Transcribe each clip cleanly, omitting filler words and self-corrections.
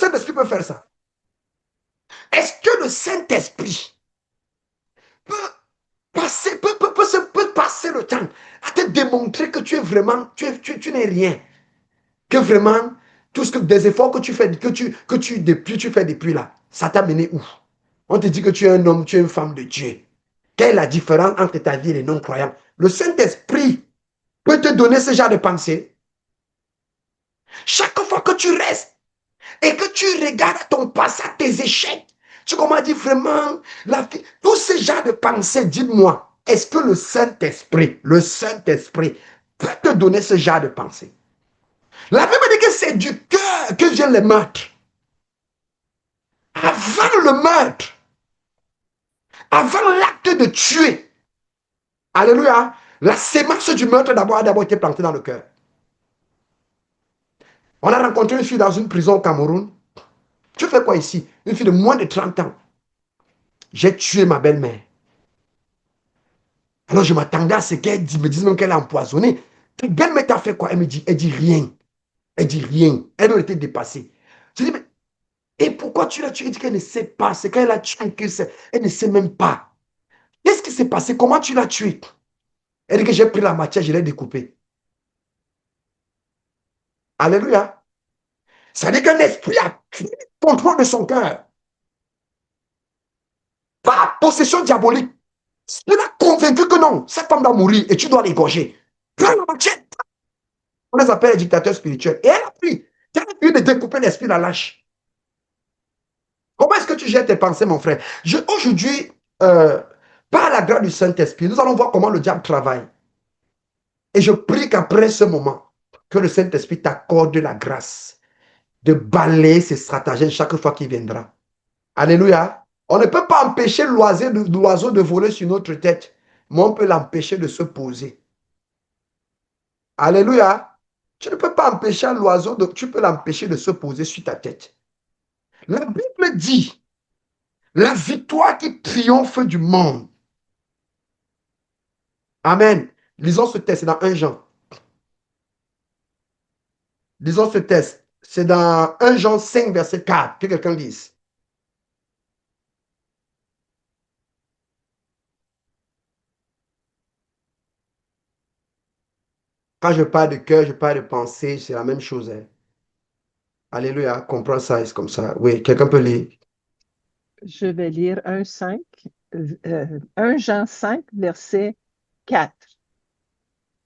Saint-Esprit peut faire ça? Est-ce que le Saint-Esprit peut peut passer le temps à te démontrer que tu es vraiment, tu n'es rien, que vraiment, tout ce que des efforts que tu fais, depuis, tu fais depuis là, ça t'a mené où? On te dit que tu es un homme, tu es une femme de Dieu. Quelle est la différence entre ta vie et les non-croyants? Le Saint-Esprit peut te donner ce genre de pensée. Chaque fois que tu restes et que tu regardes ton passé, tes échecs, tu commences à dire vraiment, tout ce genre de pensée, dis-moi, est-ce que le Saint-Esprit peut te donner ce genre de pensée? La Bible dit que c'est du cœur que viennent les meurtres. Avant le meurtre, avant l'acte de tuer, alléluia, la sémence du meurtre a d'abord été plantée dans le cœur. On a rencontré une fille dans une prison au Cameroun. Tu fais quoi ici? Une fille de moins de 30 ans. J'ai tué ma belle-mère. Alors je m'attendais à ce qu'elle me dise même qu'elle a empoisonné. Ta belle-mère t'a fait quoi? Elle dit rien. Elle dit rien. Elle a été dépassée. Je dis, mais et pourquoi tu l'as tué? Elle dit qu'elle ne sait pas. C'est quand elle a tué elle ne sait même pas. Qu'est-ce qui s'est passé? Comment tu l'as tué? Elle dit que j'ai pris la matière, je l'ai découpée. Alléluia. Ça dit qu'un esprit a pris le contrôle de son cœur. Par possession diabolique. Il a convaincu que non, cette femme doit mourir et tu dois l'égorger. Prends la machette. On les appelle les dictateurs spirituels. Et elle a pris. Tu as pu de découper l'esprit, la lâche. Comment est-ce que tu gères tes pensées, mon frère? Aujourd'hui, par la grâce du Saint-Esprit, nous allons voir comment le diable travaille. Et je prie qu'après ce moment, que le Saint-Esprit t'accorde la grâce de balayer ses stratagèmes chaque fois qu'il viendra. Alléluia. On ne peut pas empêcher l'oiseau de voler sur notre tête, mais on peut l'empêcher de se poser. Alléluia. Tu ne peux pas empêcher l'oiseau, tu peux l'empêcher de se poser sur ta tête. La Bible dit, la victoire qui triomphe du monde. Amen. Lisons ce texte, c'est dans 1 Jean. Lisons ce texte, c'est dans 1 Jean 5, verset 4. Que quelqu'un lise. Quand je parle de cœur, je parle de pensée, c'est la même chose. Hein. Alléluia, comprends ça, c'est comme ça. Oui, quelqu'un peut lire. Je vais lire 1 Jean 5, verset 4.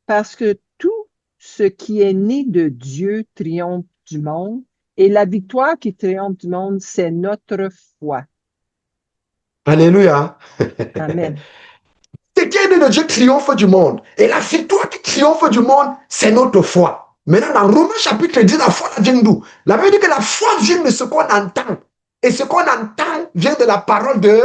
Parce que tout ce qui est né de Dieu triomphe du monde, et la victoire qui triomphe du monde, c'est notre foi. Alléluia. Amen. Ce qui est né de Dieu triomphe du monde. Et la victoire qui triomphe du monde, c'est notre foi. Maintenant, dans Romains chapitre 10, la foi vient d'où? La Bible dit que la foi vient de ce qu'on entend. Et ce qu'on entend vient de la parole de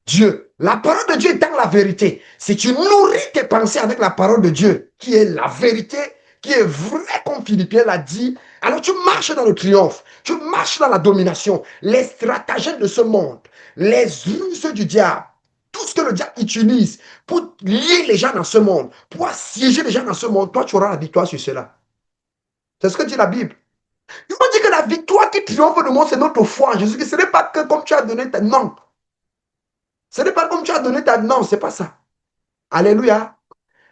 Dieu. La parole de Dieu étant la vérité. Si tu nourris tes pensées avec la parole de Dieu, qui est la vérité, qui est vraie comme Philippiens l'a dit, alors tu marches dans le triomphe, tu marches dans la domination. Les stratagèmes de ce monde, les ruses du diable, tout ce que le diable utilise pour lier les gens dans ce monde, pour assiéger les gens dans ce monde, toi, tu auras la victoire sur cela. C'est ce que dit la Bible. Il faut dire que la victoire qui triomphe du monde, c'est notre foi en Jésus. Ce n'est pas que comme tu as donné ta... Non. Ce n'est pas comme tu as donné ta... Non, c'est pas ça. Alléluia.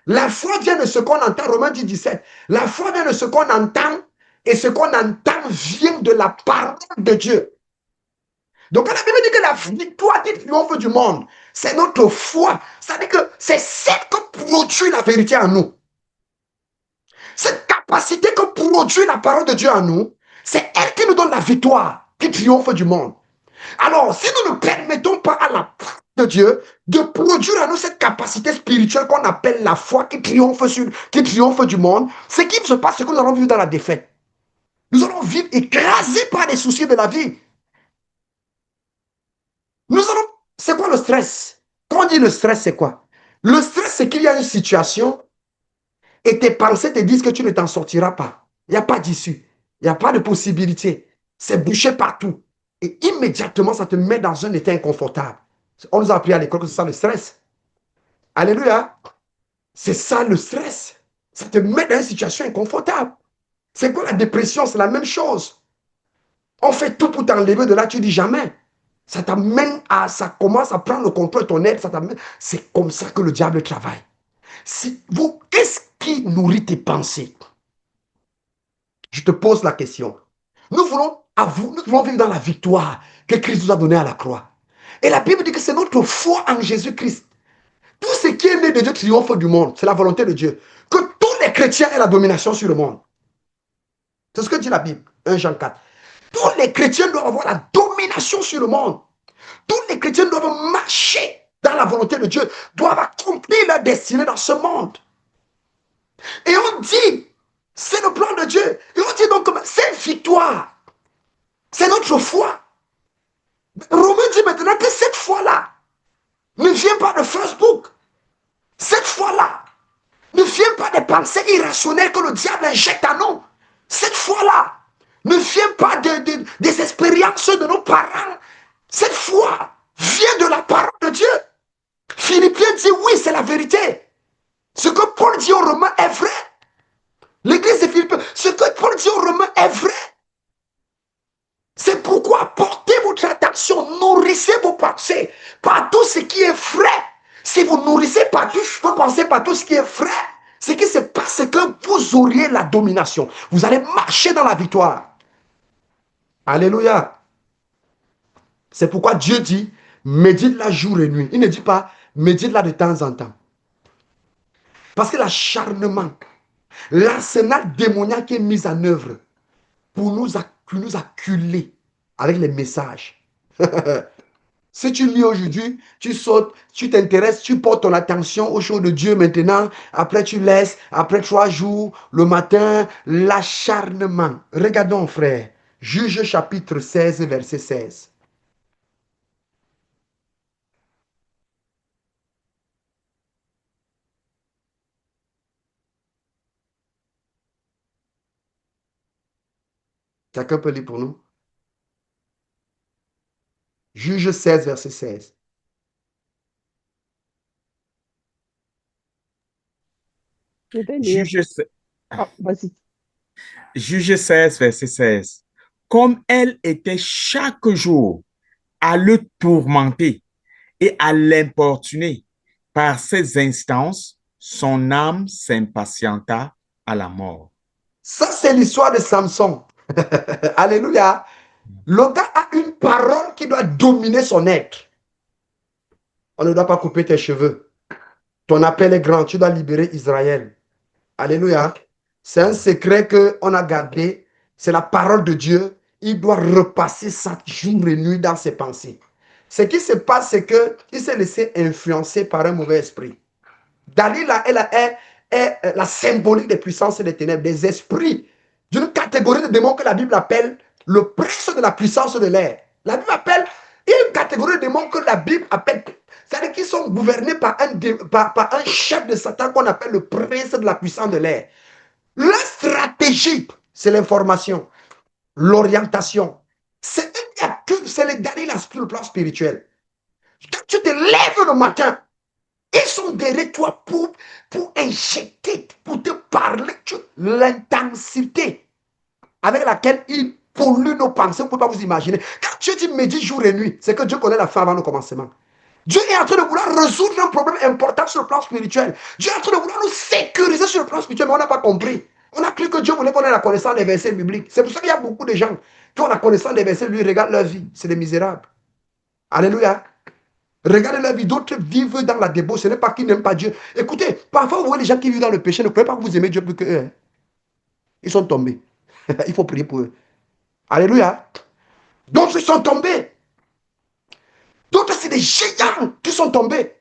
La foi vient de ce qu'on entend, Romains 10, 17. La foi vient de ce qu'on entend, et ce qu'on entend vient de la parole de Dieu. Donc, quand la Bible dit que la victoire qui triomphe du monde, c'est notre foi. C'est-à-dire que c'est celle que produit la vérité en nous. Cette capacité que produit la parole de Dieu en nous, c'est elle qui nous donne la victoire qui triomphe du monde. Alors, si nous ne permettons pas à la parole de Dieu de produire en nous cette capacité spirituelle qu'on appelle la foi qui triomphe du monde, ce qui se passe, c'est que nous allons vivre dans la défaite. Nous allons vivre écrasés par les soucis de la vie. C'est quoi le stress? Quand on dit le stress, c'est quoi? Le stress, c'est qu'il y a une situation et tes pensées te disent que tu ne t'en sortiras pas. Il n'y a pas d'issue. Il n'y a pas de possibilité. C'est bouché partout. Et immédiatement, ça te met dans un état inconfortable. On nous a appris à l'école que c'est ça le stress. Alléluia. C'est ça le stress. Ça te met dans une situation inconfortable. C'est quoi la dépression? C'est la même chose. On fait tout pour t'enlever de là, tu dis jamais. Ça t'amène à, ça commence à prendre le contrôle de ton être, ça t'amène. C'est comme ça que le diable travaille. Si vous, qu'est-ce qui nourrit tes pensées? Je te pose la question. Nous voulons vivre dans la victoire que Christ nous a donnée à la croix. Et la Bible dit que c'est notre foi en Jésus-Christ. Tout ce qui est né de Dieu triomphe du monde. C'est la volonté de Dieu. Que tous les chrétiens aient la domination sur le monde. C'est ce que dit la Bible, 1 Jean 4. Tous les chrétiens doivent avoir la domination sur le monde. Tous les chrétiens doivent marcher dans la volonté de Dieu, doivent accomplir leur destinée dans ce monde. Et on dit, c'est le plan de Dieu. Et on dit donc, c'est victoire. C'est notre foi. Romain dit maintenant que cette foi-là ne vient pas de Facebook. Cette foi-là ne vient pas des pensées irrationnelles que le diable injecte à nous. Cette foi-là ne vient pas des expériences de nos parents. Cette foi vient de la parole de Dieu. Philippiens dit oui, c'est la vérité. Ce que Paul dit aux Romains est vrai. L'église de Philippiens, ce que Paul dit aux Romains est vrai. C'est pourquoi portez votre attention, nourrissez vos pensées par tout ce qui est vrai. Si vous nourrissez par tout, vos pensées par tout ce qui est vrai, ce qui se passe, c'est que vous auriez la domination. Vous allez marcher dans la victoire. Alléluia. C'est pourquoi Dieu dit, médite-la jour et nuit. Il ne dit pas, médite-la de temps en temps. Parce que l'acharnement, l'arsenal démoniaque qui est mis en œuvre pour nous acculer avec les messages. Si tu lis aujourd'hui, tu sautes, tu t'intéresses, tu portes ton attention aux choses de Dieu maintenant, après tu laisses, après 3 jours, le matin, l'acharnement. Regardons, frère, Juge chapitre 16, verset 16. Quelqu'un peut lire pour nous? Juge 16, verset 16. Je vais lire. Juge, Oh, vas-y. Juge 16, verset 16. Comme elle était chaque jour à le tourmenter et à l'importuner par ses instances, son âme s'impatienta à la mort. Ça, c'est l'histoire de Samson. Alléluia. Le gars a une parole qui doit dominer son être. On ne doit pas couper tes cheveux. Ton appel est grand. Tu dois libérer Israël. Alléluia. C'est un secret qu'on a gardé. C'est la parole de Dieu. Il doit repasser ça jour et nuit dans ses pensées. Ce qui se passe, c'est qu'il s'est laissé influencer par un mauvais esprit. Dalila, elle est la symbolique des puissances et des ténèbres, des esprits, d'une catégorie de démons que la Bible appelle le prince de la puissance de l'air. La Bible appelle, il y a une catégorie de démons que la Bible appelle, c'est-à-dire qu'ils sont gouvernés par un chef de Satan qu'on appelle le prince de la puissance de l'air. La stratégie, c'est l'information, l'orientation. C'est les Dalila sur le plan spirituel. Quand tu te lèves le matin, ils sont derrière toi pour injecter, pour te parler l'intensité avec laquelle ils polluent nos pensées. Vous ne pouvez pas vous imaginer. Quand Dieu dit médite jour et nuit, c'est que Dieu connaît la fin avant le commencement. Dieu est en train de vouloir résoudre un problème important sur le plan spirituel. Dieu est en train de vouloir nous sécuriser sur le plan spirituel, mais on n'a pas compris. On a cru que Dieu voulait qu'on ait la connaissance des versets bibliques. C'est pour ça qu'il y a beaucoup de gens qui ont la connaissance des versets, lui, regardent leur vie. C'est des misérables. Alléluia. Regardez la vie, d'autres vivent dans la débauche. Ce n'est pas qu'ils n'aiment pas Dieu. Écoutez, parfois vous voyez les gens qui vivent dans le péché, ne croyez pas que vous aimez Dieu plus qu'eux. Hein. Ils sont tombés. Il faut prier pour eux. Alléluia. D'autres sont tombés. D'autres, c'est des géants qui sont tombés.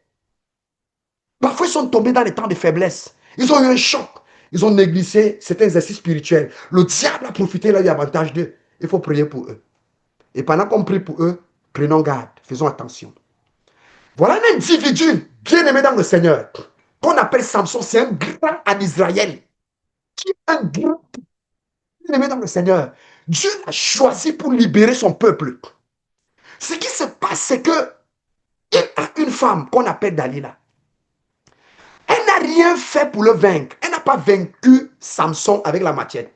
Parfois, ils sont tombés dans les temps de faiblesse. Ils ont eu un choc. Ils ont négligé cet exercice spirituel. Le diable a profité, là, il y a avantage d'eux. Il faut prier pour eux. Et pendant qu'on prie pour eux, prenons garde. Faisons attention. Voilà un individu bien-aimé dans le Seigneur, qu'on appelle Samson. C'est un grand en Israël, qui est un grand bien-aimé dans le Seigneur. Dieu l'a choisi pour libérer son peuple. Ce qui se passe, c'est que il a une femme qu'on appelle Dalila. Elle n'a rien fait pour le vaincre. Elle n'a pas vaincu Samson avec la machette.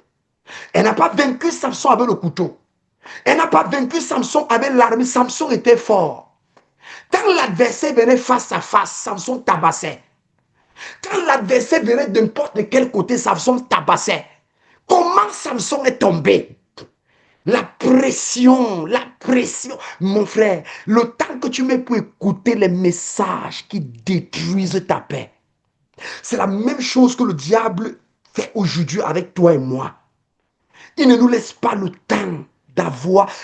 Elle n'a pas vaincu Samson avec le couteau. Elle n'a pas vaincu Samson avec l'armée. Samson était fort. Quand l'adversaire venait face à face, Samson tabassait. Quand l'adversaire venait de n'importe de quel côté, Samson tabassait. Comment Samson est tombé? La pression. Mon frère, le temps que tu mets pour écouter les messages qui détruisent ta paix, c'est la même chose que le diable fait aujourd'hui avec toi et moi. Il ne nous laisse pas le temps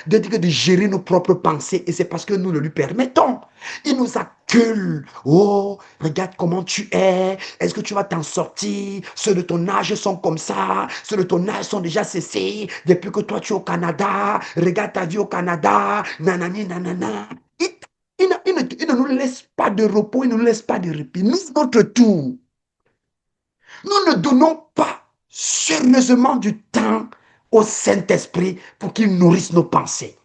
de gérer nos propres pensées, et c'est parce que nous le lui permettons. Il nous accule. Oh, regarde comment tu es. Est-ce que tu vas t'en sortir? Ceux de ton âge sont comme ça. Ceux de ton âge sont déjà cessés. Depuis que toi tu es au Canada, regarde ta vie au Canada. Nanani, nanana. Il ne nous laisse pas de repos, il ne nous laisse pas de répit. Nous, notre tour. Nous ne donnons pas sérieusement du temps au Saint-Esprit pour qu'il nourrisse nos pensées.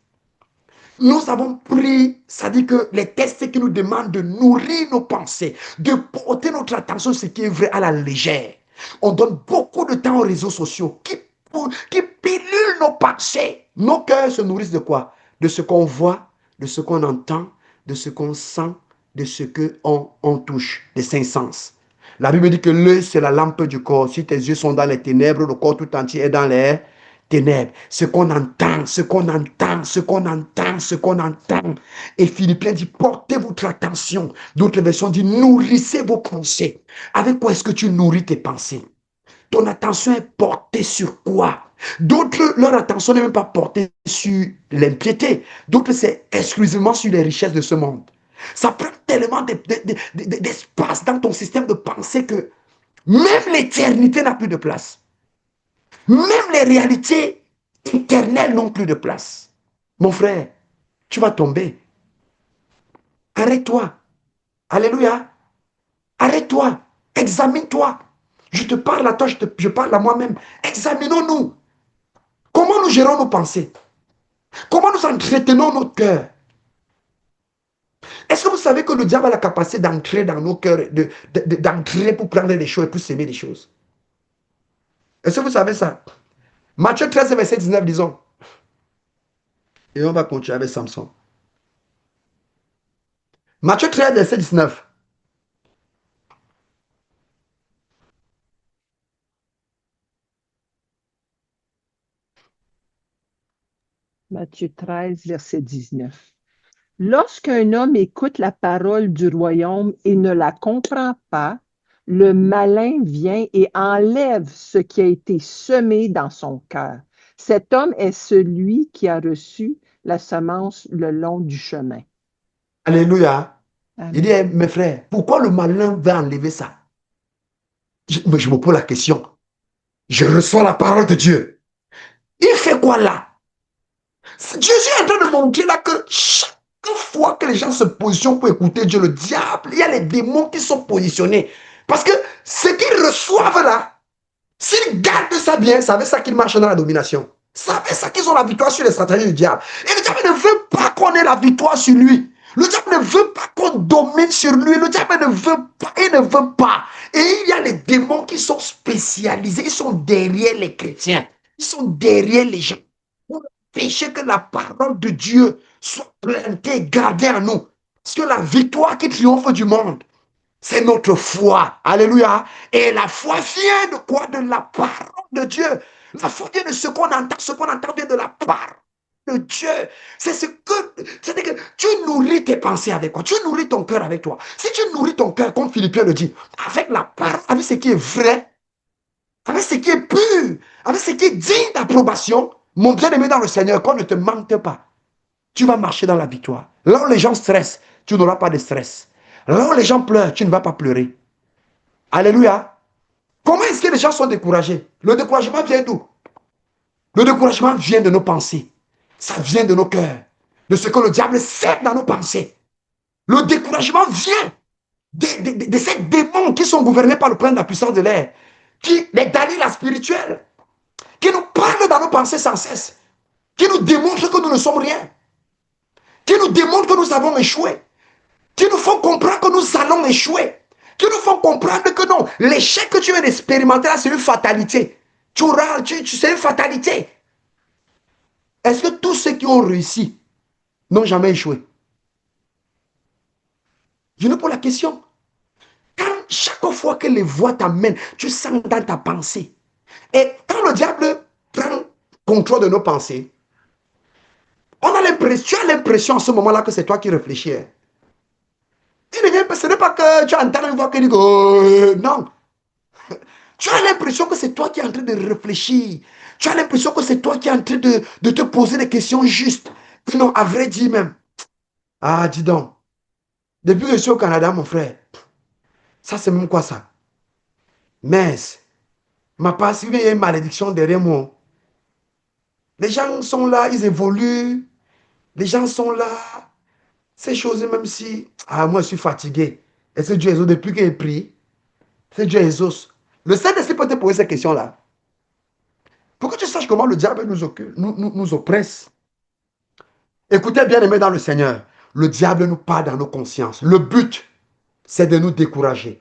Nous avons pris, ça dit que les textes qui nous demandent de nourrir nos pensées, de porter notre attention sur ce qui est vrai à la légère. On donne beaucoup de temps aux réseaux sociaux qui pilulent nos pensées. Nos cœurs se nourrissent de quoi? De ce qu'on voit, de ce qu'on entend, de ce qu'on sent, de ce qu'on touche, des cinq sens. La Bible dit que l'œil, c'est la lampe du corps. Si tes yeux sont dans les ténèbres, le corps tout entier est dans les ténèbres. Ce qu'on entend, ce qu'on entend, ce qu'on entend, ce qu'on entend. Et Philippiens dit, portez votre attention. D'autres versions disent, nourrissez vos pensées. Avec quoi est-ce que tu nourris tes pensées? Ton attention est portée sur quoi? D'autres, leur attention n'est même pas portée sur l'impiété. D'autres, c'est exclusivement sur les richesses de ce monde. Ça prend tellement d'espace dans ton système de pensée que même l'éternité n'a plus de place. Même les réalités éternelles n'ont plus de place. Mon frère, tu vas tomber. Arrête-toi. Alléluia. Arrête-toi. Examine-toi. Je te parle à toi, je parle à moi-même. Examinons-nous. Comment nous gérons nos pensées? Comment nous entretenons notre cœur? Est-ce que vous savez que le diable a la capacité d'entrer dans nos cœurs, d'entrer pour prendre des choses et pour s'aimer des choses? Est-ce que vous savez ça? Matthieu 13, verset 19, disons. Et on va continuer avec Samson. Matthieu 13, verset 19. Matthieu 13, verset 19. Lorsqu'un homme écoute la parole du royaume et ne la comprend pas, le malin vient et enlève ce qui a été semé dans son cœur. Cet homme est celui qui a reçu la semence le long du chemin. Alléluia. Amen. Il dit, mes frères, pourquoi le malin va enlever ça? Je me pose la question. Je reçois la parole de Dieu. Il fait quoi là? Jésus est en train de montrer là que chaque fois que les gens se positionnent pour écouter Dieu, le diable, il y a les démons qui sont positionnés. Parce que ce qu'ils reçoivent là, s'ils gardent ça bien, ça veut ça qu'ils marchent dans la domination. Ça veut ça qu'ils ont la victoire sur les stratégies du diable. Et le diable ne veut pas qu'on ait la victoire sur lui. Le diable ne veut pas qu'on domine sur lui. Le diable ne veut pas. Il ne veut pas. Et il y a les démons qui sont spécialisés. Ils sont derrière les chrétiens. Ils sont derrière les gens. Pour empêcher que la parole de Dieu soit plantée, gardée en nous. Parce que la victoire qui triomphe du monde, c'est notre foi. Alléluia. Et la foi vient de quoi? De la parole de Dieu. La foi vient de ce qu'on entend. Ce qu'on entend vient de la parole de Dieu. C'est-à-dire que tu nourris tes pensées avec quoi? Tu nourris ton cœur avec toi. Si tu nourris ton cœur, comme Philippiens le dit, avec la parole, avec ce qui est vrai, avec ce qui est pur, avec ce qui est digne d'approbation, mon bien-aimé dans le Seigneur, qu'on ne te mente pas. Tu vas marcher dans la victoire. Là où les gens stressent, tu n'auras pas de stress. Là où les gens pleurent, tu ne vas pas pleurer. Alléluia. Comment est-ce que les gens sont découragés? Le découragement vient d'où? Le découragement vient de nos pensées. Ça vient de nos cœurs. De ce que le diable sème dans nos pensées. Le découragement vient de ces démons qui sont gouvernés par le prince de la puissance de l'air. Les Dalila spirituels. Qui nous parlent dans nos pensées sans cesse. Qui nous démontrent que nous ne sommes rien. Qui nous démontrent que nous avons échoué. Qui nous font comprendre que nous allons échouer. Qui nous font comprendre que non, l'échec que tu viens d'expérimenter là, c'est une fatalité. C'est une fatalité. Est-ce que tous ceux qui ont réussi n'ont jamais échoué? Je nous pose la question. Quand chaque fois que les voix t'amènent, tu sens dans ta pensée. Et quand le diable prend contrôle de nos pensées, on a l'impression, tu as l'impression en ce moment-là que c'est toi qui réfléchis. Hein. Ce n'est pas que tu entends une voix qui dit que non. Tu as l'impression que c'est toi qui es en train de réfléchir. Tu as l'impression que c'est toi qui es en train de te poser des questions justes. Non, à vrai dire même. Ah, dis donc. Depuis que je suis au Canada, mon frère, ça c'est même quoi ça? Mais, ma passe, il y a une malédiction derrière moi. Les gens sont là, ils évoluent. Les gens sont là. Ces choses, même si, ah, moi je suis fatigué. Est-ce que Dieu exauce depuis qu'il prie? C'est Dieu exauce. Le Saint-Esprit peut te poser ces questions-là. Pour que tu saches comment le diable nous oppresse. Écoutez, bien aimé dans le Seigneur, le diable nous parle dans nos consciences. Le but, c'est de nous décourager.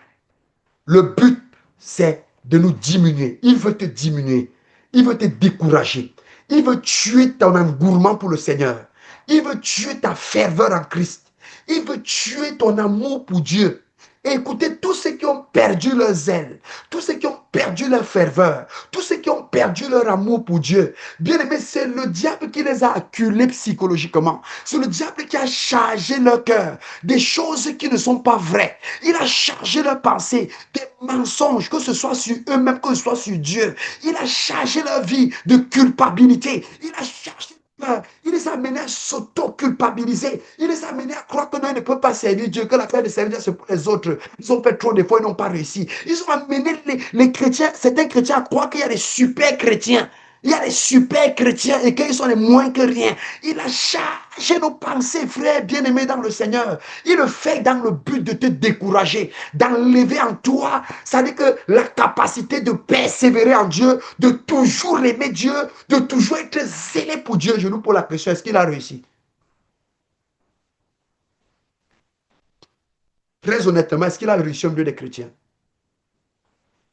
Le but, c'est de nous diminuer. Il veut te diminuer. Il veut te décourager. Il veut tuer ton engouement pour le Seigneur. Il veut tuer ta ferveur en Christ. Il veut tuer ton amour pour Dieu. Et écoutez, tous ceux qui ont perdu leur zèle, tous ceux qui ont perdu leur ferveur, tous ceux qui ont perdu leur amour pour Dieu, bien aimé, c'est le diable qui les a acculés psychologiquement. C'est le diable qui a chargé leur cœur des choses qui ne sont pas vraies. Il a chargé leur pensée des mensonges, que ce soit sur eux-mêmes, que ce soit sur Dieu. Il a chargé leur vie de culpabilité. Il a chargé il les a amenés à s'auto-culpabiliser. Il les a amenés à croire que non, ils ne peuvent pas servir Dieu, que l'affaire de servir Dieu, c'est pour les autres. Ils ont fait trop de fois, ils n'ont pas réussi. Ils ont amené les chrétiens, certains chrétiens, à croire qu'il y a des super chrétiens. Il y a des super chrétiens et qu'ils sont les moins que rien. Il a chargé nos pensées, frères bien-aimés dans le Seigneur. Il le fait dans le but de te décourager, d'enlever en toi, ça veut dire que la capacité de persévérer en Dieu, de toujours aimer Dieu, de toujours être zélé pour Dieu. Je nous pose la question, est-ce qu'il a réussi? Très honnêtement, est-ce qu'il a réussi au milieu des chrétiens?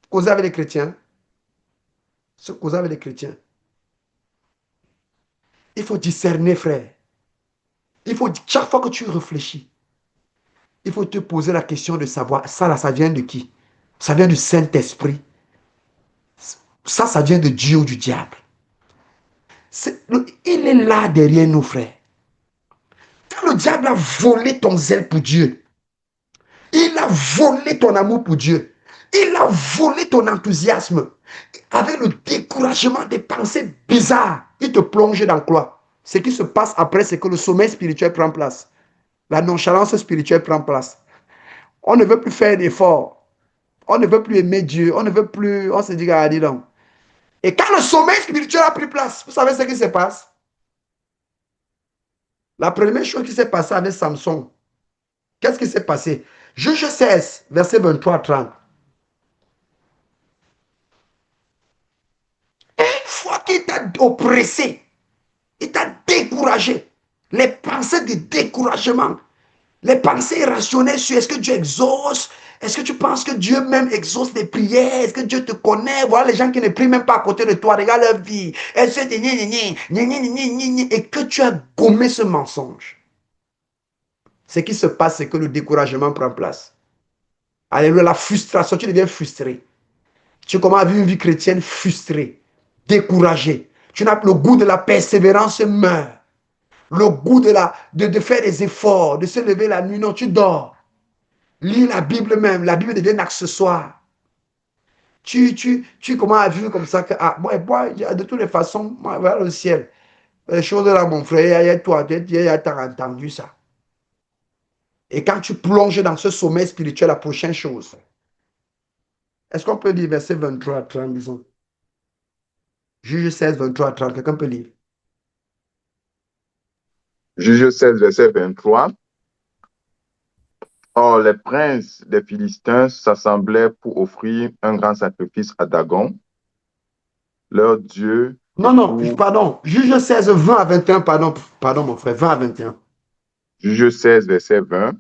Causer avec les chrétiens? Se causer avec les chrétiens. Il faut discerner, frère. Il faut, chaque fois que tu réfléchis, il faut te poser la question de savoir, ça là, ça vient de qui? Ça vient du Saint-Esprit. Ça vient de Dieu ou du diable. Il est là derrière nous, frère. Quand le diable a volé ton zèle pour Dieu, il a volé ton amour pour Dieu, il a volé ton enthousiasme, avec le découragement des pensées bizarres, il te plonge dans quoi? Ce qui se passe après, c'est que le sommeil spirituel prend place. La nonchalance spirituelle prend place. On ne veut plus faire d'efforts. On ne veut plus aimer Dieu. On ne veut plus... On se dit, ah, dis donc. Et quand le sommeil spirituel a pris place, vous savez ce qui se passe? La première chose qui s'est passée avec Samson, qu'est-ce qui s'est passé? Juge 16, verset 23 à 30. Une fois qu'il t'a oppressé, il t'a découragé, les pensées de découragement, les pensées irrationnelles sur est-ce que Dieu exauce, est-ce que tu penses que Dieu même exauce les prières, est-ce que Dieu te connaît, voilà les gens qui ne prient même pas à côté de toi, regarde leur vie, et que tu as gommé ce mensonge. Ce qui se passe, c'est que le découragement prend place. Alléluia, la frustration, tu deviens frustré. Tu commences à vivre une vie chrétienne frustrée, découragée. Tu n'as le goût de la persévérance meurt. Le goût de faire des efforts, de se lever la nuit. Non, tu dors. Lis la Bible même. La Bible devient un accessoire. Tu commences à vivre comme ça. Que, ah, moi, de toutes les façons, moi, vers le ciel. Les choses là, mon frère, il y a toi, il y a entendu ça. Et quand tu plonges dans ce sommeil spirituel, la prochaine chose. Est-ce qu'on peut lire verset 23 à 30, disons? Juge 16, 23 à 30, quelqu'un peut lire. Juge 16, verset 23. Or, les princes des Philistins s'assemblaient pour offrir un grand sacrifice à Dagon, leur dieu. Non, pardon. Juge 16, 20 à 21, pardon, mon frère, 20 à 21. Juge 16, verset 20.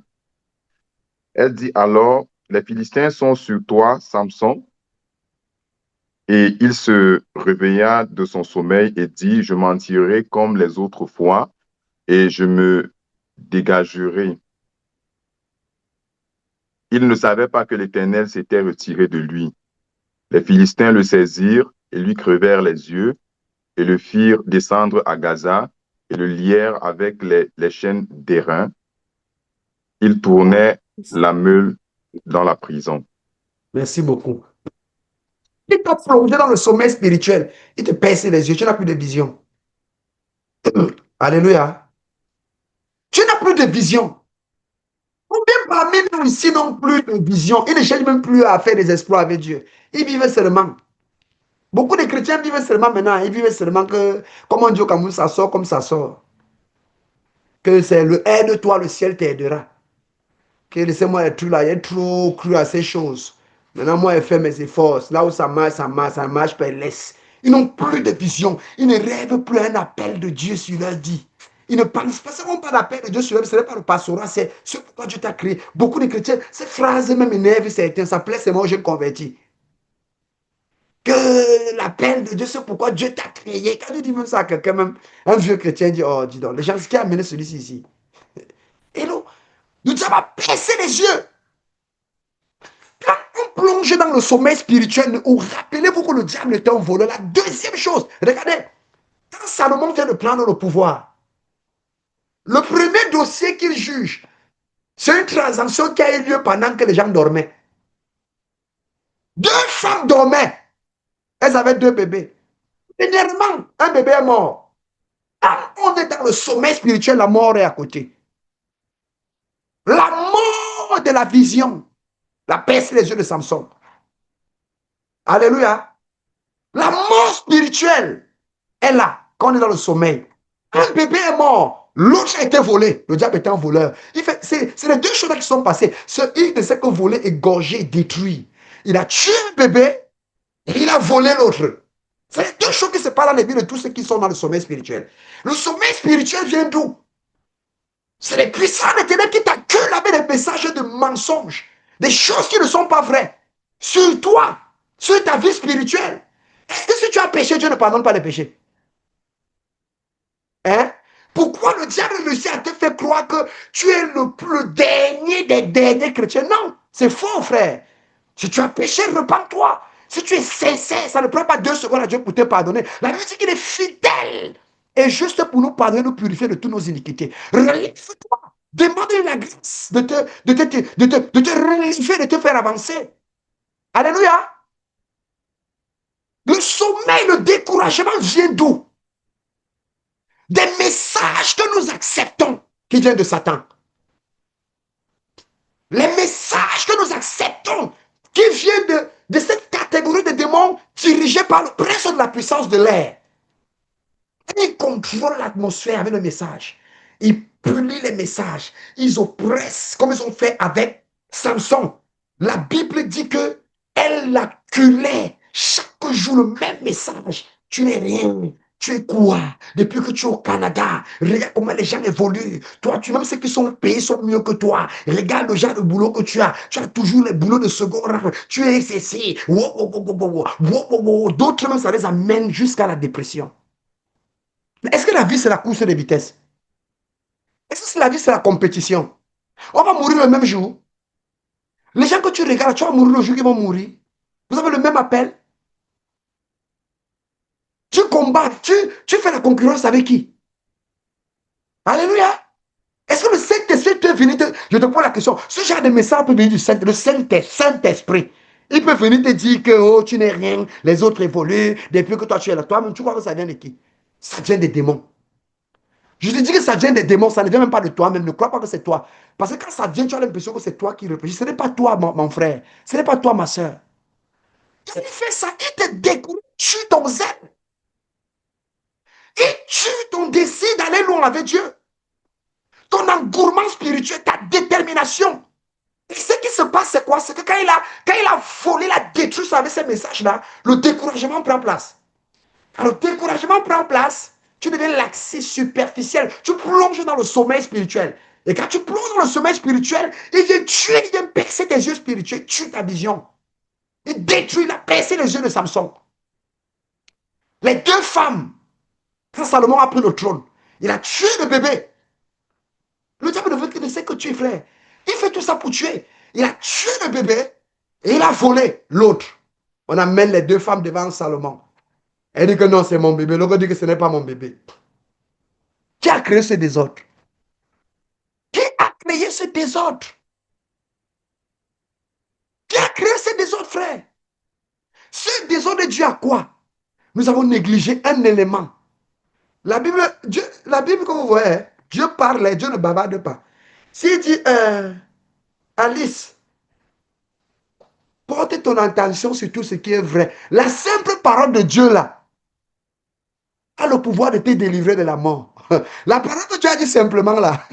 Elle dit alors, les Philistins sont sur toi, Samson. Et il se réveilla de son sommeil et dit, je m'en tirerai comme les autres fois et je me dégagerai. Il ne savait pas que l'Éternel s'était retiré de lui. Les Philistins le saisirent et lui crevèrent les yeux et le firent descendre à Gaza et le lièrent avec les chaînes d'airain. Il tournait la meule dans la prison. Merci beaucoup. Il t'a plongé dans le sommeil spirituel. Il te perce les yeux. Tu n'as plus de vision. Alléluia. Tu n'as plus de vision. Combien parmi nous ici n'ont plus de vision? Ils ne cherchent même plus à faire des exploits avec Dieu. Ils vivent seulement. Beaucoup de chrétiens vivent seulement maintenant. Ils vivent seulement que, comme on dit au Cameroun, ça sort comme ça sort. Que c'est le aide-toi, le ciel t'aidera. Que laissez-moi être là. J'ai trop cru à ces choses. Maintenant, moi, je fais mes efforts. Là où ça marche, ça marche. Ça marche, je laisse. Ils n'ont plus de vision. Ils ne rêvent plus un appel de Dieu sur leur vie. Ils ne pensent pas, pas d'appel de Dieu sur leur vie. Ce n'est pas le pastorat, c'est ce pourquoi Dieu t'a créé. Beaucoup de chrétiens, ces phrases même énervent certains. Ça plaît, c'est moi, je me convertis. Que l'appel de Dieu, c'est pourquoi Dieu t'a créé. Quand tu dis même ça à quelqu'un, même un vieux chrétien dit, oh, dis donc, les gens, ce qui a amené celui-ci ici. Et là, nous avons percé les yeux. Quand on plonge dans le sommeil spirituel, rappelez-vous que le diable était un voleur. La deuxième chose, regardez, quand Salomon vient de prendre le pouvoir, le premier dossier qu'il juge, c'est une transaction qui a eu lieu pendant que les gens dormaient. Deux femmes dormaient. Elles avaient deux bébés. Dernièrement, un bébé est mort. On est dans le sommeil spirituel, la mort est à côté. La mort de la vision. La perce les yeux de Samson. Alléluia. La mort spirituelle est là, quand on est dans le sommeil. Un bébé est mort. L'autre a été volé. Le diable était un voleur. C'est les deux choses qui sont passées. Il ne sait que voler, égorger, détruire. Il a tué un bébé et il a volé l'autre. C'est les deux choses qui se passent dans les vies de tous ceux qui sont dans le sommeil spirituel. Le sommeil spirituel vient d'où? C'est les puissants de ténèbres qui t'accueillent avec des messages de mensonges, des choses qui ne sont pas vraies. Sur toi, sur ta vie spirituelle. Est-ce que si tu as péché, Dieu ne pardonne pas les péchés? Hein? Pourquoi le diable réussit à te faire croire que tu es le dernier des derniers chrétiens? Non, c'est faux, frère. Si tu as péché, repens-toi. Si tu es sincère, ça ne prend pas 2 secondes à Dieu pour te pardonner. La Bible dit qu'il est fidèle et juste pour nous pardonner, nous purifier de toutes nos iniquités. Relève-toi. Demande-lui la grâce de te relèver, de te faire avancer. Alléluia. Le sommeil, le découragement vient d'où? Des messages que nous acceptons qui viennent de Satan. Les messages que nous acceptons qui viennent de cette catégorie de démons dirigés par le prince de la puissance de l'air. Ils contrôlent l'atmosphère avec le message. Ils punissent les messages. Ils oppressent, comme ils ont fait avec Samson. La Bible dit que elle l'acculait chaque jour le même message. Tu n'es rien. Tu es quoi? Depuis que tu es au Canada, regarde comment les gens évoluent. Toi, tu même ceux qui sont payés sont mieux que toi. Regarde le genre de boulot que tu as. Tu as toujours les boulots de second rang. Tu es ceci. D'autres même, ça les amène jusqu'à la dépression. Mais est-ce que la vie, c'est la course de vitesse? Est-ce que la vie, c'est la compétition? On va mourir le même jour. Les gens que tu regardes, tu vas mourir le jour qu'ils vont mourir. Vous avez le même appel. Tu combats, tu fais la concurrence avec qui? Alléluia. Est-ce que le Saint-Esprit peut venir te... Je te pose la question. Ce genre de message peut venir du Saint-Esprit. Il peut venir te dire que oh, tu n'es rien, les autres évoluent, depuis que toi tu es là. Toi-même, tu crois que ça vient de qui? Ça vient des démons. Je te dis que ça vient des démons, ça ne vient même pas de toi-même. Ne crois pas que c'est toi. Parce que quand ça vient, tu as l'impression que c'est toi qui réfléchis. Ce n'est pas toi, mon frère. Ce n'est pas toi, ma soeur. Il fait ça, il te découvre, tue ton zèle. Il tue ton désir d'aller loin avec Dieu. Ton engouement spirituel, ta détermination. Et ce qui se passe, c'est quoi? C'est que quand il a volé, il a détruit ça avec ces messages-là, le découragement prend place. Quand le découragement prend place, tu deviens laxiste, superficiel. Tu plonges dans le sommeil spirituel. Et quand tu plonges dans le sommeil spirituel, il vient tuer, il vient percer tes yeux spirituels, tue ta vision. Il détruit, il a percé les yeux de Samson. Les deux femmes, quand Salomon a pris le trône, il a tué le bébé. Le diable ne sait que tuer, frère. Il fait tout ça pour tuer. Il a tué le bébé et il a volé l'autre. On amène les deux femmes devant Salomon. Elle dit que non, c'est mon bébé. L'autre dit que ce n'est pas mon bébé. Qui a créé ce désordre? Qui a créé ce désordre? Qui a créé ce désordre, frère? Ce désordre est dû à quoi? Nous avons négligé un élément. La Bible, que vous voyez, Dieu parle, Dieu ne bavarde pas. S'il dit, Alice, porte ton attention sur tout ce qui est vrai. La simple parole de Dieu, là, a le pouvoir de te délivrer de la mort. La parole que Dieu a dit simplement, là.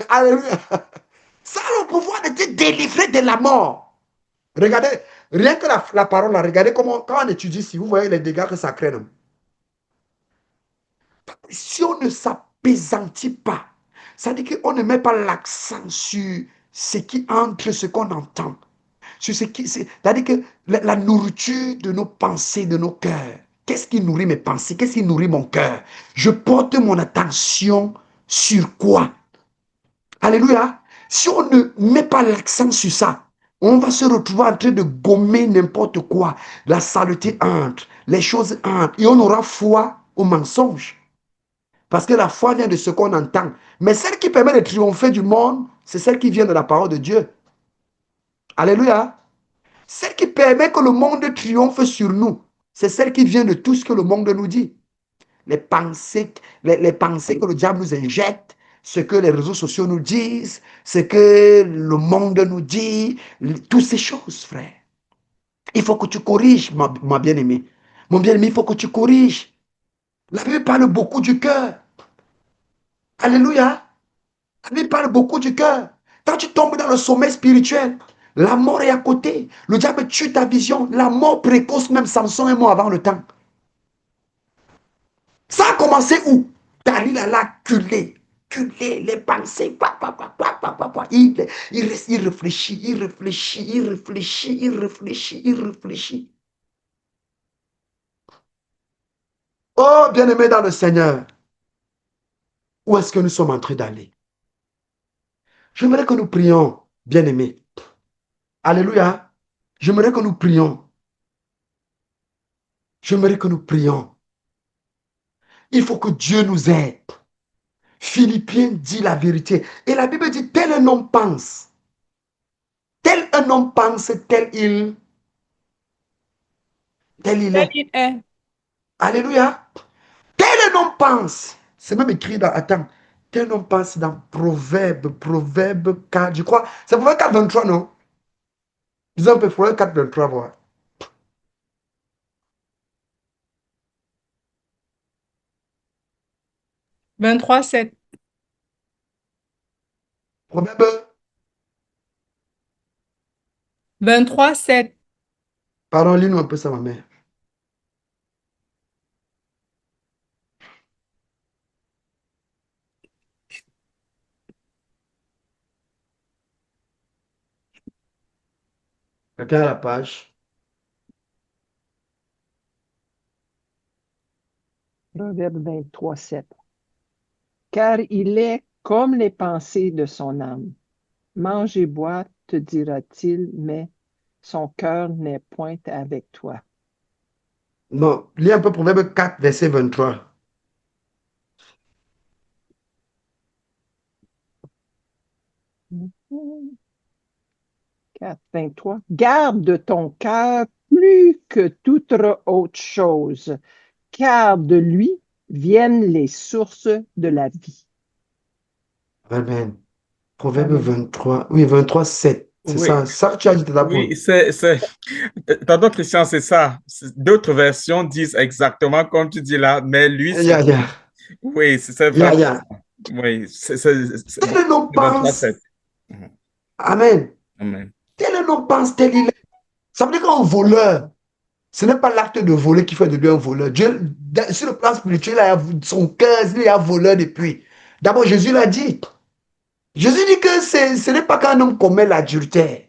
Alléluia. Ça a le pouvoir de te délivrer de la mort. Regardez, rien que la parole, là, regardez comment, quand on étudie ici, vous voyez les dégâts que ça crée. Non? Si on ne s'apaisantit pas, ça veut dire qu'on ne met pas l'accent sur ce qui entre, ce qu'on entend. Sur ce qui, c'est-à-dire que la nourriture de nos pensées, de nos cœurs. Qu'est-ce qui nourrit mes pensées? Qu'est-ce qui nourrit mon cœur? Je porte mon attention sur quoi? Alléluia. Si on ne met pas l'accent sur ça, on va se retrouver en train de gommer n'importe quoi. La saleté entre, les choses entrent, et on aura foi au mensonge. Parce que la foi vient de ce qu'on entend. Mais celle qui permet de triompher du monde, c'est celle qui vient de la parole de Dieu. Alléluia. Celle qui permet que le monde triomphe sur nous, c'est celle qui vient de tout ce que le monde nous dit. Les pensées que le diable nous injecte, ce que les réseaux sociaux nous disent, ce que le monde nous dit, toutes ces choses, frère. Il faut que tu corriges, ma bien-aimée. Mon bien-aimé, il faut que tu corriges. La Bible parle beaucoup du cœur. Alléluia. La Bible parle beaucoup du cœur. Quand tu tombes dans le sommeil spirituel, la mort est à côté. Le diable tue ta vision. La mort précoce, même Samson est mort avant le temps. Ça a commencé où? Dalila a culé les pensées. Il réfléchit. Oh, bien-aimé dans le Seigneur, où est-ce que nous sommes en train d'aller? J'aimerais que nous prions, bien-aimés. Alléluia. J'aimerais que nous prions. J'aimerais que nous prions. Il faut que Dieu nous aide. Philippiens dit la vérité. Et la Bible dit, tel un homme pense. Tel un homme pense, tel il est. Alléluia. Tel un homme pense. C'est même écrit dans, attends, tel un homme pense dans Proverbe 4, je crois. C'est Proverbe 4, 23, non? Disons un peu Proverbe 4, 23, voir. Vingt-trois 7. Proverbe 23 7. Pardon, lis-nous un peu ça, ma mère. Quelqu'un à la page. Proverbe 23, 7. Car il est comme les pensées de son âme. Mange et bois, te dira-t-il, mais son cœur n'est point avec toi. Non, lis un peu Proverbe 4, verset 23. Mhm. 4, 23. Garde de ton cœur plus que toute autre chose, car de lui viennent les sources de la vie. Amen. Proverbe Amen. 23. Oui, 23, 7. C'est Oui, ça. Ça que tu as dit tout à l'heure. oui, pardon, Christian, c'est ça. D'autres versions disent exactement comme tu dis là, mais lui, c'est, Yeah. oui, c'est vraiment, oui, Tel un homme 23, pense. 7. Mhm. Amen. Amen. Tel un homme pense, tel il est. Ça veut dire qu'un voleur, ce n'est pas l'acte de voler qui fait de lui un voleur. Dieu, sur le plan spirituel, son cœur, il est un voleur depuis. D'abord, Jésus l'a dit. Jésus dit que ce n'est pas qu'un homme commet l'adultère.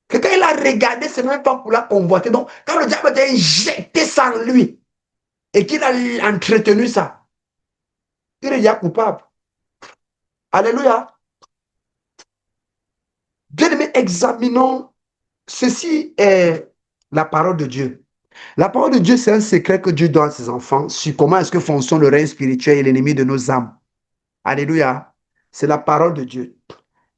Que quand il a regardé, c'est même pas pour la convoiter. Donc, quand le diable a injecté ça en lui et qu'il a entretenu ça, il est déjà coupable. Alléluia. Bien aimé, examinons. Ceci est la parole de Dieu. La parole de Dieu, c'est un secret que Dieu donne à ses enfants sur comment est-ce que fonctionne le règne spirituel et l'ennemi de nos âmes. Alléluia. C'est la parole de Dieu.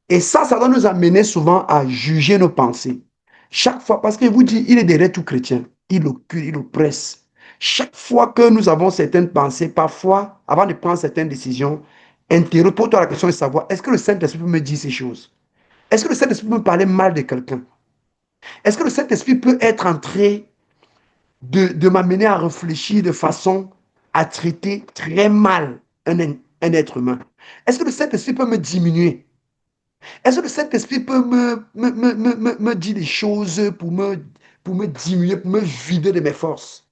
Et ça doit nous amener souvent à juger nos pensées. Chaque fois, parce qu'il vous dit, il est derrière tout chrétien. Il l'occule, il l'oppresse. Chaque fois que nous avons certaines pensées, parfois, avant de prendre certaines décisions, pose-toi la question de savoir, est-ce que le Saint-Esprit peut me dire ces choses? Est-ce que le Saint-Esprit peut me parler mal de quelqu'un? Est-ce que le Saint-Esprit peut être en train de m'amener à réfléchir de façon à traiter très mal un être humain? Est-ce que le Saint-Esprit peut me diminuer? Est-ce que le Saint-Esprit peut me dire des choses pour me diminuer, pour me vider de mes forces?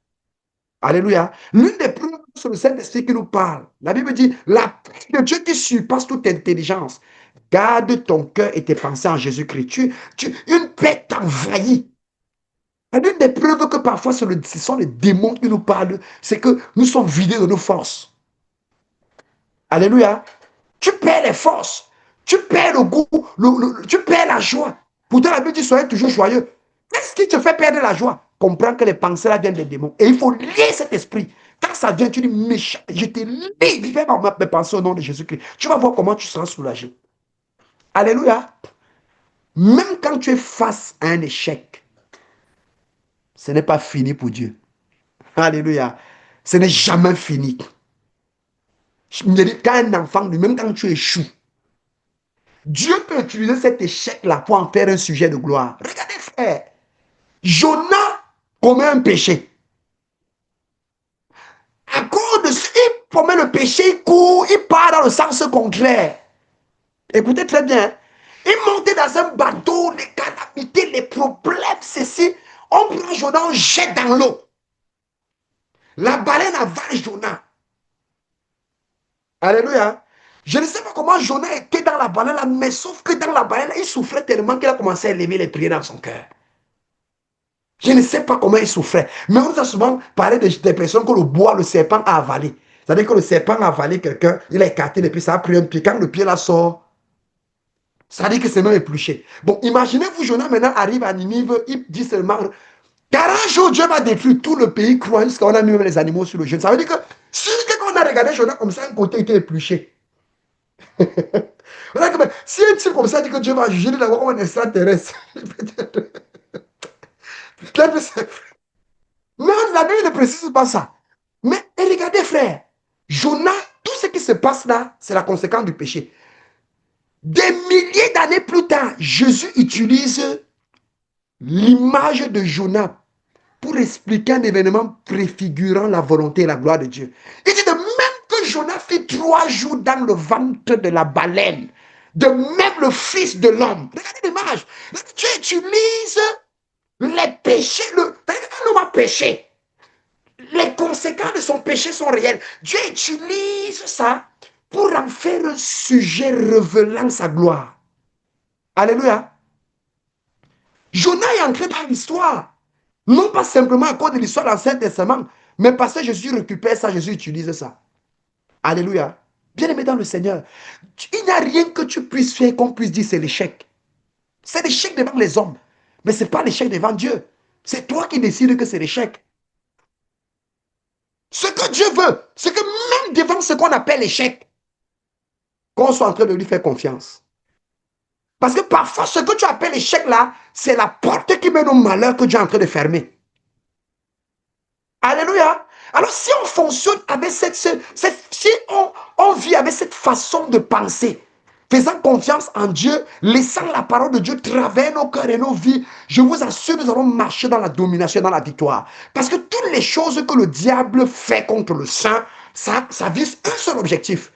Alléluia. L'une des preuves, c'est le Saint-Esprit qui nous parle. La Bible dit, la paix de Dieu qui surpasse toute intelligence. Garde ton cœur et tes pensées en Jésus-Christ. Une paix t'envahit. L'une des preuves que parfois ce sont les démons qui nous parlent, c'est que nous sommes vidés de nos forces. Alléluia. Tu perds les forces. Tu perds le goût. Tu perds la joie. Pourtant, la Bible dit, soyez toujours joyeux. Qu'est-ce qui te fait perdre la joie? Comprends que les pensées là viennent des démons. Et il faut lier cet esprit. Quand ça vient, tu dis, méchant, je te lie. Viens mes pensées au nom de Jésus-Christ. Tu vas voir comment tu seras soulagé. Alléluia. Même quand tu es face à un échec, ce n'est pas fini pour Dieu. Alléluia. Ce n'est jamais fini. Quand un enfant, même quand tu échoues, Dieu peut utiliser cet échec-là pour en faire un sujet de gloire. Regardez, frère. Jonas commet un péché. À cause de ce qu'il commet le péché, il court, il part dans le sens contraire. Écoutez très bien. Il montait dans un bateau, les calamités, les problèmes, ceci. On prend Jonas, on jette dans l'eau. La baleine avale Jonas. Alléluia. Je ne sais pas comment Jonas était dans la baleine, mais sauf que dans la baleine, il souffrait tellement qu'il a commencé à élever les prières dans son cœur. Je ne sais pas comment il souffrait. Mais on nous a souvent parlé des personnes que le bois, le serpent a avalé. C'est-à-dire que le serpent a avalé quelqu'un, il a écarté le pied, ça a pris un pied. Quand le pied là sort, ça dit que c'est même épluché. Bon, imaginez-vous, Jonas maintenant arrive à Ninive, il dit seulement 40 jours, Dieu va détruire tout le pays, croit jusqu'à on a mis même les animaux sur le genou. Ça veut dire que si on a regardé Jonas comme ça, un côté était épluché. Si un type comme ça dit que Dieu va juger, il va comme un extraterrestre. Non, la Bible ne précise pas ça. Mais regardez, frère, Jonas, tout ce qui se passe là, c'est la conséquence du péché. Des milliers d'années plus tard, Jésus utilise l'image de Jonas pour expliquer un événement préfigurant la volonté et la gloire de Dieu. Il dit de même que Jonas fit 3 jours dans le ventre de la baleine, de même le Fils de l'homme. Regardez l'image. Dieu utilise les péchés. L'homme a péché. Les conséquences de son péché sont réelles. Dieu utilise ça pour en faire un sujet révélant sa gloire. Alléluia. Jonas est entré dans l'histoire. Non pas simplement à cause de l'histoire de l'Ancien Testament, mais parce que Jésus récupère ça, Jésus utilise ça. Alléluia. Bien-aimé dans le Seigneur, il n'y a rien que tu puisses faire qu'on puisse dire c'est l'échec. C'est l'échec devant les hommes, mais ce n'est pas l'échec devant Dieu. C'est toi qui décides que c'est l'échec. Ce que Dieu veut, c'est que même devant ce qu'on appelle l'échec, qu'on soit en train de lui faire confiance. Parce que parfois, ce que tu appelles l'échec là, c'est la porte qui mène au malheur que Dieu est en train de fermer. Alléluia. Alors si on fonctionne avec si on vit avec cette façon de penser, faisant confiance en Dieu, laissant la parole de Dieu traverser nos cœurs et nos vies, je vous assure, nous allons marcher dans la domination, dans la victoire. Parce que toutes les choses que le diable fait contre le saint, ça vise un seul objectif.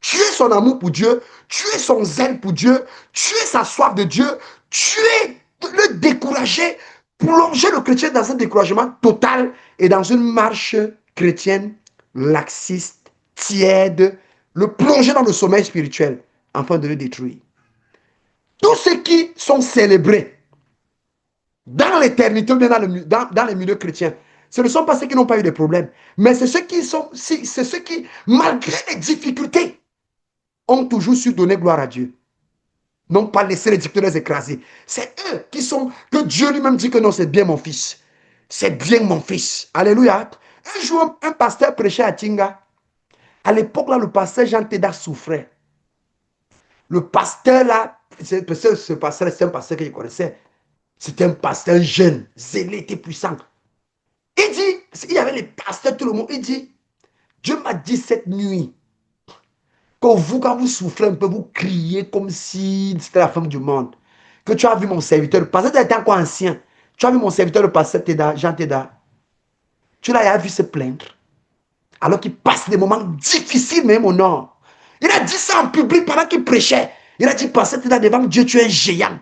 Tuer son amour pour Dieu, tuer son zèle pour Dieu, tuer sa soif de Dieu, tuer, le décourager, plonger le chrétien dans un découragement total et dans une marche chrétienne laxiste, tiède, le plonger dans le sommeil spirituel afin de le détruire. Tous ceux qui sont célébrés Dans l'éternité ou bien dans les milieux chrétiens, ce ne sont pas ceux qui n'ont pas eu de problèmes, mais c'est ceux qui, malgré les difficultés, ont toujours su donner gloire à Dieu. Non pas laisser les difficultés les écraser. C'est eux qui sont, que Dieu lui-même dit que non, c'est bien mon fils. C'est bien mon fils. Alléluia. Un jour, un pasteur prêchait à Tinga. À l'époque, là, le pasteur Jean Teda souffrait. Le pasteur, là, ce pasteur, c'est un pasteur que je connaissais. C'était un pasteur jeune, zélé et puissant. Il dit, il y avait les pasteurs, tout le monde, il dit, Dieu m'a dit cette nuit, que vous, quand vous souffrez un peu, vous criez comme si c'était la fin du monde. Que tu as vu mon serviteur, le pasteur était encore ancien. Tu as vu mon serviteur, le pasteur Teda, Jean Teda. Tu l'as vu se plaindre. Alors qu'il passe des moments difficiles, même au nord. Il a dit ça en public pendant qu'il prêchait. Il a dit, pasteur Teda, devant Dieu, tu es un géant.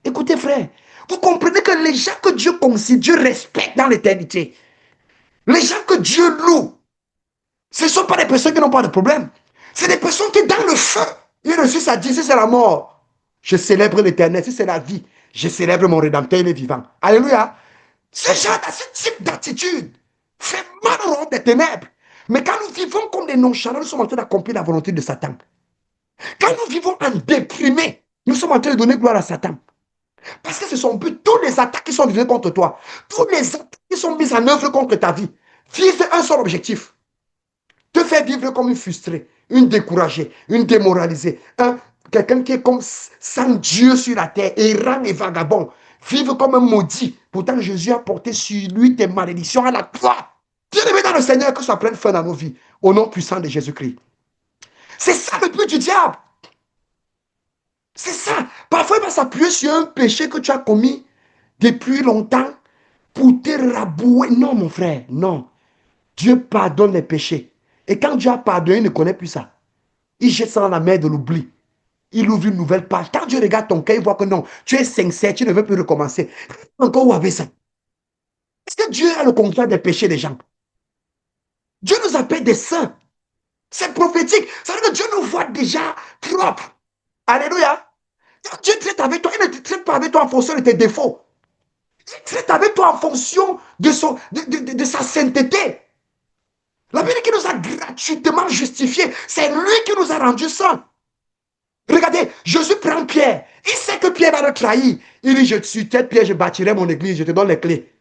Écoutez, frère, vous comprenez que les gens que Dieu considère, Dieu respecte dans l'éternité, les gens que Dieu loue, ce ne sont pas des personnes qui n'ont pas de problème. C'est des personnes qui, dans le feu, il reçut sa dit, si c'est la mort, je célèbre l'éternel. Si c'est la vie, je célèbre mon rédempteur, il est vivant. Alléluia. Ce genre, ce type d'attitude fait mal au royaume des ténèbres. Mais quand nous vivons comme des nonchalants, nous sommes en train d'accomplir la volonté de Satan. Quand nous vivons en déprimé, nous sommes en train de donner gloire à Satan. Parce que ce sont tous les attaques qui sont visées contre toi, tous les attaques qui sont mises en œuvre contre ta vie, visent un seul objectif. Te faire vivre comme une frustrée, une découragée, une démoralisée, quelqu'un qui est comme sans Dieu sur la terre, errant et vagabond, vivre comme un maudit. Pourtant, Jésus a porté sur lui tes malédictions à la croix. Bien-aimé dans le Seigneur, que ça prenne fin dans nos vies, au nom puissant de Jésus-Christ. C'est ça le but du diable. C'est ça. Parfois, il va s'appuyer sur un péché que tu as commis depuis longtemps pour te rabouer. Non, mon frère, non. Dieu pardonne les péchés. Et quand Dieu a pardonné, il ne connaît plus ça. Il jette ça dans la mer de l'oubli. Il ouvre une nouvelle page. Quand Dieu regarde ton cœur, il voit que non, tu es sincère, tu ne veux plus recommencer. Encore où avec ça? Est-ce que Dieu a le contraire des péchés des gens? Dieu nous appelle des saints. C'est prophétique. Ça veut dire que Dieu nous voit déjà propres. Alléluia. Quand Dieu traite avec toi, il ne traite pas avec toi en fonction de tes défauts. Il traite avec toi en fonction de sa sainteté. La Bible qui nous a gratuitement justifiés, c'est lui qui nous a rendus saints. Regardez, Jésus prend Pierre. Il sait que Pierre va le trahir. Il dit, je suis tête, Pierre, je bâtirai mon église, je te donne les clés.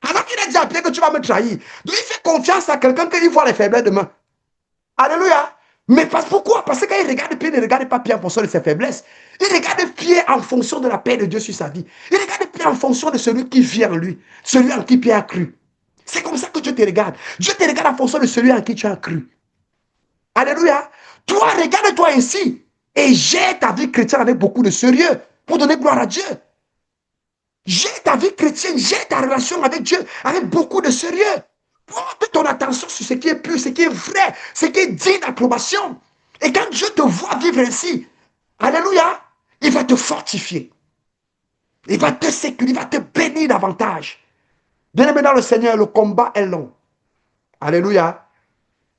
Alors qu'il a dit à Pierre que tu vas me trahir. Donc il fait confiance à quelqu'un qui voit les faiblesses demain. Alléluia. Mais pourquoi? Parce que quand il regarde Pierre, il ne regarde pas Pierre en fonction de ses faiblesses. Il regarde Pierre en fonction de la paix de Dieu sur sa vie. Il regarde Pierre en fonction de celui qui vit en lui, celui en qui Pierre a cru. C'est comme ça que Dieu te regarde. Dieu te regarde en fonction de celui en qui tu as cru. Alléluia. Toi, regarde-toi ainsi et gère ta vie chrétienne avec beaucoup de sérieux pour donner gloire à Dieu. Gère ta vie chrétienne, gère ta relation avec Dieu avec beaucoup de sérieux. Porte ton attention sur ce qui est pur, ce qui est vrai, ce qui est digne d'approbation. Et quand Dieu te voit vivre ainsi, alléluia, il va te fortifier. Il va te sécuriser, il va te bénir davantage. Bien-aimé dans le Seigneur, le combat est long. Alléluia.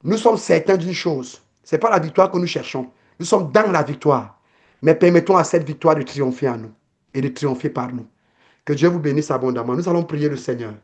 Nous sommes certains d'une chose. Ce n'est pas la victoire que nous cherchons. Nous sommes dans la victoire. Mais permettons à cette victoire de triompher en nous et de triompher par nous. Que Dieu vous bénisse abondamment. Nous allons prier le Seigneur.